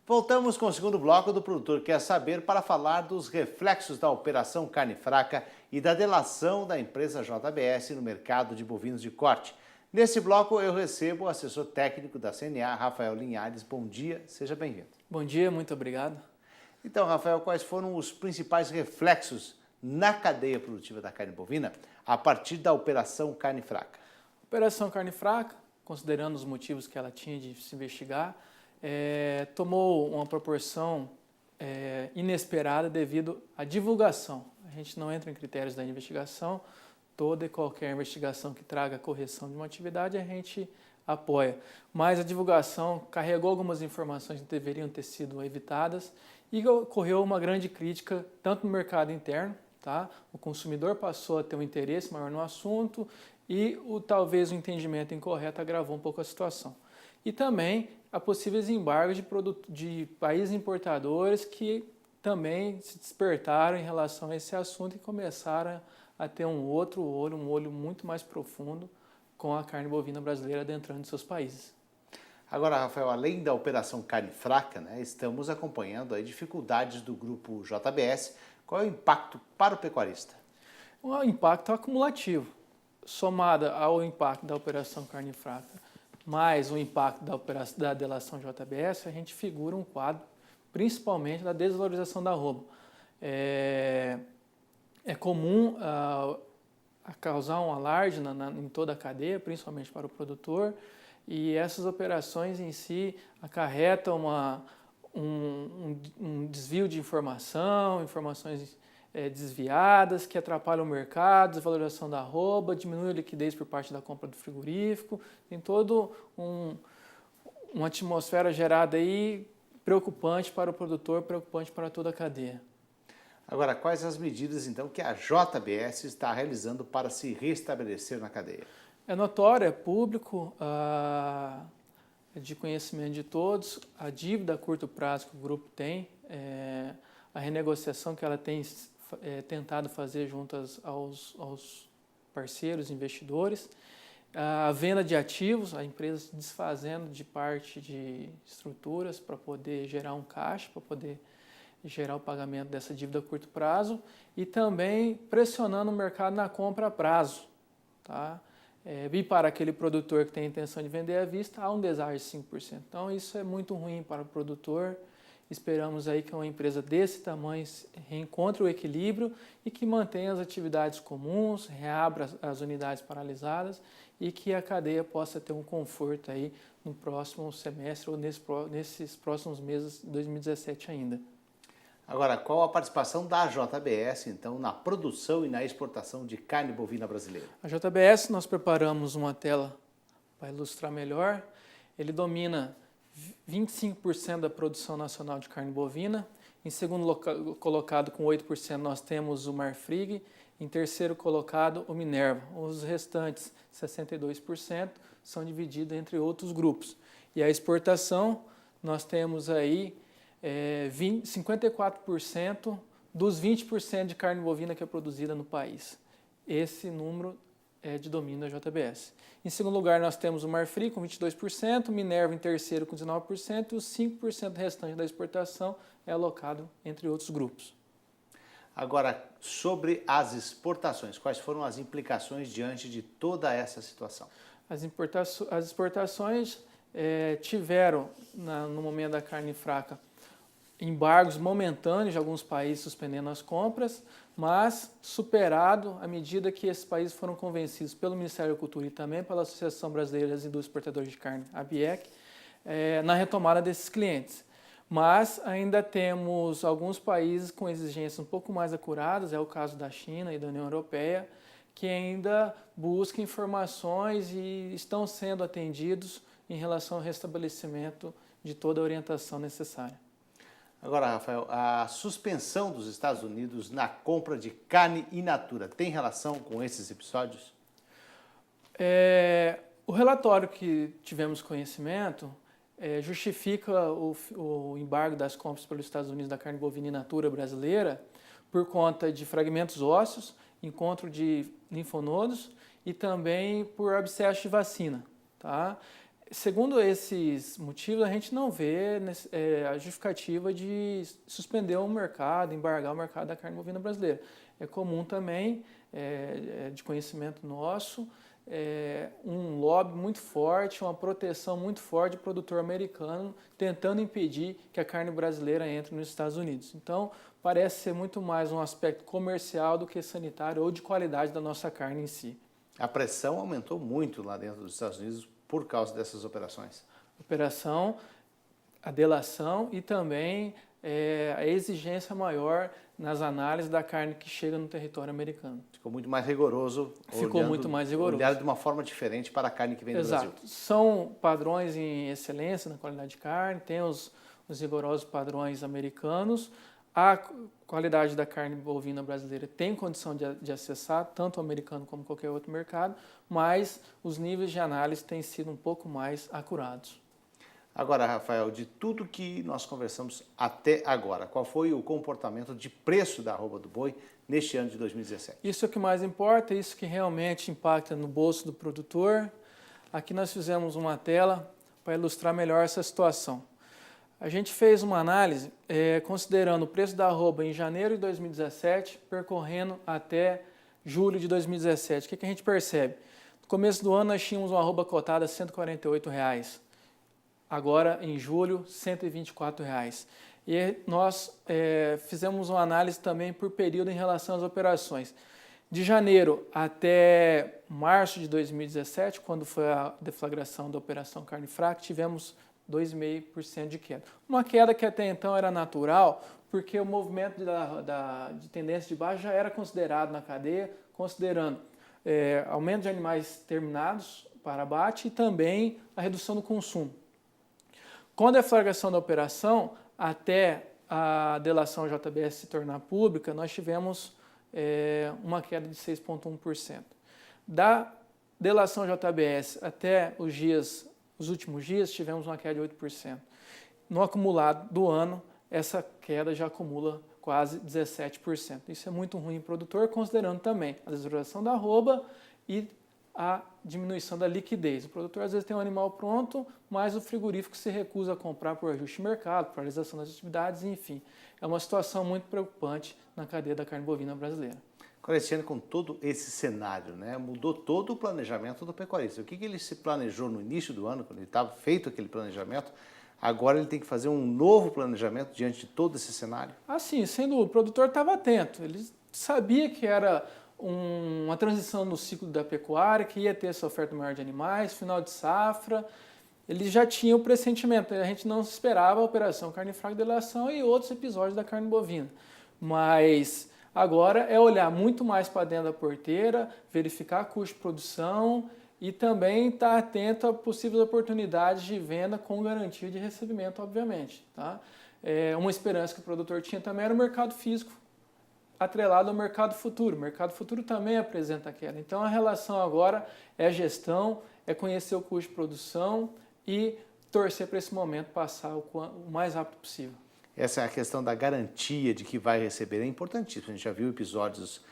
Voltamos com o segundo bloco do Produtor Quer Saber para falar dos reflexos da Operação Carne Fraca e da delação da empresa JBS no mercado de bovinos de corte. Nesse bloco eu recebo o assessor técnico da CNA, Rafael Linhares. Bom dia, seja bem-vindo. Bom dia, muito obrigado. Então, Rafael, quais foram os principais reflexos na cadeia produtiva da carne bovina a partir da Operação Carne Fraca? Operação Carne Fraca, considerando os motivos que ela tinha de se investigar, tomou uma proporção inesperada devido à divulgação. A gente não entra em critérios da investigação, toda e qualquer investigação que traga correção de uma atividade a gente apoia. Mas a divulgação carregou algumas informações que deveriam ter sido evitadas e ocorreu uma grande crítica tanto no mercado interno, tá? O consumidor passou a ter um interesse maior no assunto e talvez o entendimento incorreto agravou um pouco a situação. E também a possíveis embargos de países importadores que também se despertaram em relação a esse assunto e começaram a ter um olho muito mais profundo com a carne bovina brasileira adentrando em seus países. Agora, Rafael, além da Operação Carne Fraca, estamos acompanhando aí dificuldades do grupo JBS. Qual é o impacto para o pecuarista? Um impacto acumulativo, somado ao impacto da Operação Carne Fraca, mais o impacto da delação JBS, a gente figura um quadro, principalmente da desvalorização da arroba. É comum causar um alarde em toda a cadeia, principalmente para o produtor, e essas operações em si acarretam um desvio de informações desviadas, que atrapalham o mercado, desvalorização da arroba, diminui a liquidez por parte da compra do frigorífico, tem toda uma atmosfera gerada aí preocupante para o produtor, preocupante para toda a cadeia. Agora, quais as medidas então que a JBS está realizando para se restabelecer na cadeia? É notório, é público, é de conhecimento de todos, a dívida a curto prazo que o grupo tem, a renegociação que ela tem tentado fazer junto aos parceiros, investidores, a venda de ativos, a empresa se desfazendo de parte de estruturas para poder gerar um caixa, para poder gerar o pagamento dessa dívida a curto prazo e também pressionando o mercado na compra a prazo. Tá? E para aquele produtor que tem a intenção de vender à vista, há um deságio de 5%. Então isso é muito ruim para o produtor. Esperamos aí que uma empresa desse tamanho reencontre o equilíbrio e que mantenha as atividades comuns, reabra as unidades paralisadas e que a cadeia possa ter um conforto aí no próximo semestre ou nesses próximos meses de 2017 ainda. Agora, qual a participação da JBS, então, na produção e na exportação de carne bovina brasileira? A JBS, nós preparamos uma tela para ilustrar melhor. Ele domina 25% da produção nacional de carne bovina. Em segundo colocado, com 8%, nós temos o Marfrig. Em terceiro colocado, o Minerva. Os restantes, 62%, são divididos entre outros grupos. E a exportação, nós temos aí 54% dos 20% de carne bovina que é produzida no país. Esse número é de domínio da JBS. Em segundo lugar, nós temos o Marfrig com 22%, Minerva em terceiro com 19% e os 5% restante da exportação é alocado entre outros grupos. Agora, sobre as exportações, quais foram as implicações diante de toda essa situação? As exportações tiveram, no momento da carne fraca, embargos momentâneos de alguns países suspendendo as compras, mas superado à medida que esses países foram convencidos pelo Ministério da Cultura e também pela Associação Brasileira das Indústrias Exportadoras de Carne, a ABIEC, na retomada desses clientes. Mas ainda temos alguns países com exigências um pouco mais acuradas, é o caso da China e da União Europeia, que ainda buscam informações e estão sendo atendidos em relação ao restabelecimento de toda a orientação necessária. Agora, Rafael, a suspensão dos Estados Unidos na compra de carne in natura tem relação com esses episódios? O relatório que tivemos conhecimento justifica o embargo das compras pelos Estados Unidos da carne bovina in natura brasileira por conta de fragmentos ósseos, encontro de linfonodos e também por abscesso de vacina. Tá? Segundo esses motivos, a gente não vê a justificativa de suspender o mercado, embargar o mercado da carne bovina brasileira. É comum também, de conhecimento nosso, um lobby muito forte, uma proteção muito forte do produtor americano, tentando impedir que a carne brasileira entre nos Estados Unidos. Então, parece ser muito mais um aspecto comercial do que sanitário ou de qualidade da nossa carne em si. A pressão aumentou muito lá dentro dos Estados Unidos por causa dessas operações. Operação, a delação e também a exigência maior nas análises da carne que chega no território americano. Ficou muito mais rigoroso. Ficou muito mais rigoroso. Olhado de uma forma diferente para a carne que vem do Exato. Brasil. São padrões em excelência na qualidade de carne, tem os rigorosos padrões americanos. A qualidade da carne bovina brasileira tem condição de acessar, tanto o americano como qualquer outro mercado, mas os níveis de análise têm sido um pouco mais acurados. Agora, Rafael, de tudo que nós conversamos até agora, qual foi o comportamento de preço da arroba do boi neste ano de 2017? Isso é o que mais importa, isso que realmente impacta no bolso do produtor. Aqui nós fizemos uma tela para ilustrar melhor essa situação. A gente fez uma análise considerando o preço da arroba em janeiro de 2017, percorrendo até julho de 2017. O que a gente percebe? No começo do ano nós tínhamos uma arroba cotada a R$ 148. Agora, em julho, R$ 124. E nós fizemos uma análise também por período em relação às operações. De janeiro até março de 2017, quando foi a deflagração da Operação Carne Fraca, tivemos 2,5% de queda. Uma queda que até então era natural, porque o movimento de tendência de baixa já era considerado na cadeia, considerando aumento de animais terminados para abate e também a redução do consumo. Com a deflagração da operação, até a delação JBS se tornar pública, nós tivemos uma queda de 6,1%. Da delação JBS até os últimos dias, tivemos uma queda de 8%. No acumulado do ano, essa queda já acumula quase 17%. Isso é muito ruim para o produtor, considerando também a desvalorização da arroba e a diminuição da liquidez. O produtor às vezes tem um animal pronto, mas o frigorífico se recusa a comprar por ajuste de mercado, paralisação das atividades, enfim. É uma situação muito preocupante na cadeia da carne bovina brasileira. Agora, esse ano, com todo esse cenário, né, mudou todo o planejamento do pecuarista. O que ele se planejou no início do ano, quando ele estava feito aquele planejamento, agora ele tem que fazer um novo planejamento diante de todo esse cenário? Assim, sendo o produtor estava atento, ele sabia que era uma transição no ciclo da pecuária, que ia ter essa oferta maior de animais, final de safra, ele já tinha o pressentimento, a gente não esperava a operação carne fraca de delação e outros episódios da carne bovina, mas agora é olhar muito mais para dentro da porteira, verificar custo de produção e também estar atento a possíveis oportunidades de venda com garantia de recebimento, obviamente. Tá? Uma esperança que o produtor tinha também era o mercado físico, atrelado ao mercado futuro. O mercado futuro também apresenta queda. Então a relação agora é gestão, é conhecer o custo de produção e torcer para esse momento passar o mais rápido possível. Essa é a questão da garantia de que vai receber, é importantíssimo. A gente já viu episódios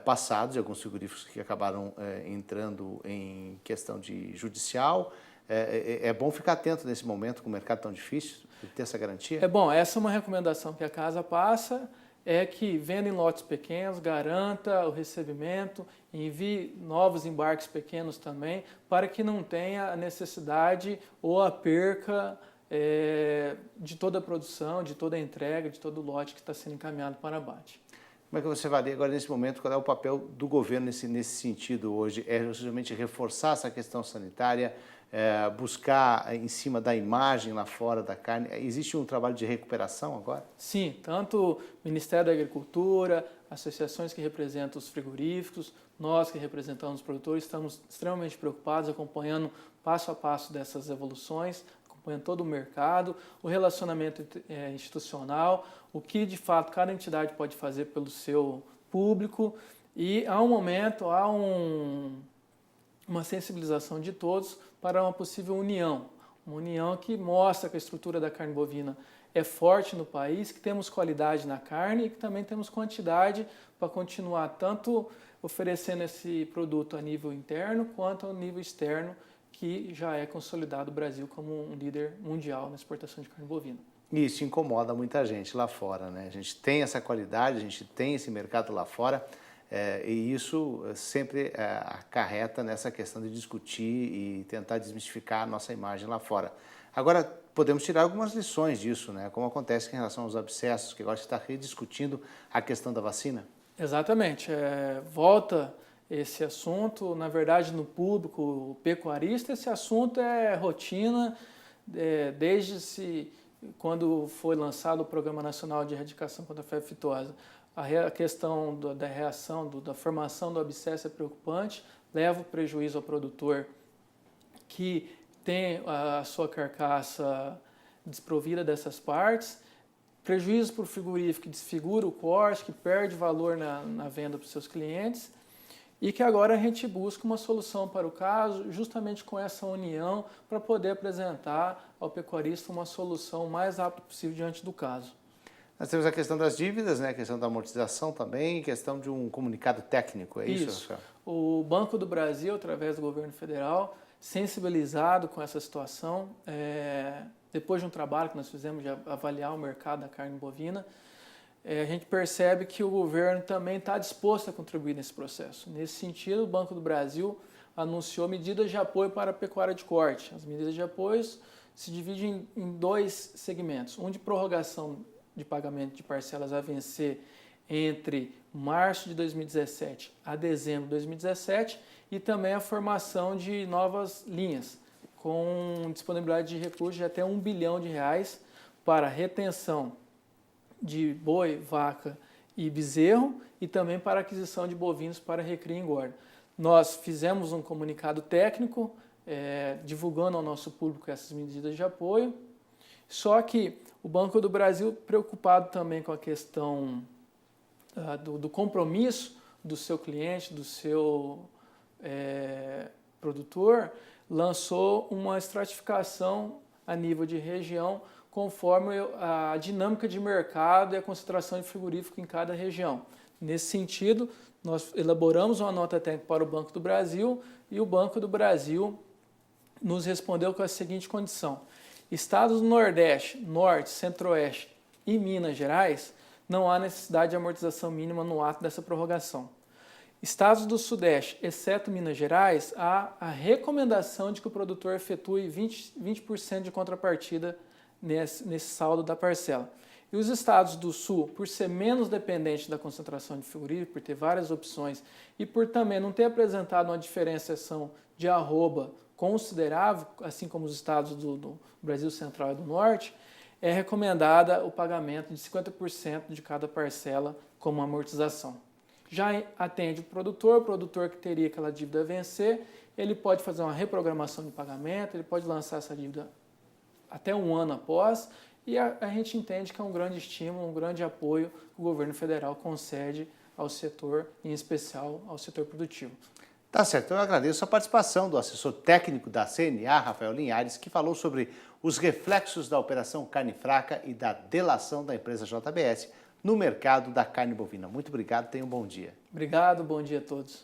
passados de alguns frigoríficos que acabaram entrando em questão de judicial. É bom ficar atento nesse momento com o mercado tão difícil, de ter essa garantia? É bom, essa é uma recomendação que a casa passa, é que venda em lotes pequenos, garanta o recebimento, envie novos embarques pequenos também, para que não tenha a necessidade ou a perca de toda a produção, de toda a entrega, de todo o lote que está sendo encaminhado para abate. Como é que você avalia agora nesse momento, qual é o papel do governo nesse sentido hoje? É justamente reforçar essa questão sanitária, buscar em cima da imagem lá fora da carne? Existe um trabalho de recuperação agora? Sim, tanto o Ministério da Agricultura, associações que representam os frigoríficos, nós que representamos os produtores, estamos extremamente preocupados, acompanhando passo a passo dessas evoluções, acompanhando todo o mercado, o relacionamento institucional, o que de fato cada entidade pode fazer pelo seu público, e há um momento, uma sensibilização de todos para uma possível união, uma união que mostra que a estrutura da carne bovina é forte no país, que temos qualidade na carne e que também temos quantidade para continuar tanto oferecendo esse produto a nível interno quanto ao nível externo, que já é consolidado o Brasil como um líder mundial na exportação de carne bovina. Isso incomoda muita gente lá fora, né? A gente tem essa qualidade, a gente tem esse mercado lá fora, e isso sempre acarreta nessa questão de discutir e tentar desmistificar a nossa imagem lá fora. Agora, podemos tirar algumas lições disso, né? Como acontece em relação aos abscessos, que agora está rediscutindo a questão da vacina. Exatamente. Volta esse assunto, na verdade, no público pecuarista, esse assunto é rotina, desde quando foi lançado o Programa Nacional de Erradicação contra a Febre Aftosa. A questão da reação, da formação do abscesso é preocupante, leva o prejuízo ao produtor que tem a sua carcaça desprovida dessas partes, prejuízo para o frigorífico que desfigura o corte, que perde valor na venda para os seus clientes, e que agora a gente busca uma solução para o caso, justamente com essa união, para poder apresentar ao pecuarista uma solução o mais rápido possível diante do caso. Nós temos a questão das dívidas, né? A questão da amortização também, questão de um comunicado técnico, é isso, Rafael? O Banco do Brasil, através do governo federal, sensibilizado com essa situação, depois de um trabalho que nós fizemos de avaliar o mercado da carne bovina, a gente percebe que o governo também está disposto a contribuir nesse processo. Nesse sentido, o Banco do Brasil anunciou medidas de apoio para a pecuária de corte. As medidas de apoio se dividem em dois segmentos, um de prorrogação de pagamento de parcelas a vencer entre março de 2017 a dezembro de 2017 e também a formação de novas linhas com disponibilidade de recursos de até R$1 bilhão para retenção de boi, vaca e bezerro e também para aquisição de bovinos para recria e engorda. Nós fizemos um comunicado técnico divulgando ao nosso público essas medidas de apoio, só que o Banco do Brasil, preocupado também com a questão do compromisso do seu cliente, do seu produtor, lançou uma estratificação a nível de região conforme a dinâmica de mercado e a concentração de frigorífico em cada região. Nesse sentido, nós elaboramos uma nota técnica para o Banco do Brasil e o Banco do Brasil nos respondeu com a seguinte condição: estados do Nordeste, Norte, Centro-Oeste e Minas Gerais, não há necessidade de amortização mínima no ato dessa prorrogação. Estados do Sudeste, exceto Minas Gerais, há a recomendação de que o produtor efetue 20% de contrapartida nesse saldo da parcela. E os estados do Sul, por ser menos dependente da concentração de frigorífico, por ter várias opções e por também não ter apresentado uma diferenciação de arroba considerável, assim como os estados do Brasil Central e do Norte, é recomendada o pagamento de 50% de cada parcela como amortização. Já atende o produtor que teria aquela dívida a vencer, ele pode fazer uma reprogramação de pagamento, ele pode lançar essa dívida até um ano após, e a gente entende que é um grande estímulo, um grande apoio que o governo federal concede ao setor, em especial ao setor produtivo. Tá certo, eu agradeço a participação do assessor técnico da CNA, Rafael Linhares, que falou sobre os reflexos da Operação Carne Fraca e da delação da empresa JBS no mercado da carne bovina. Muito obrigado, tenha um bom dia. Obrigado, bom dia a todos.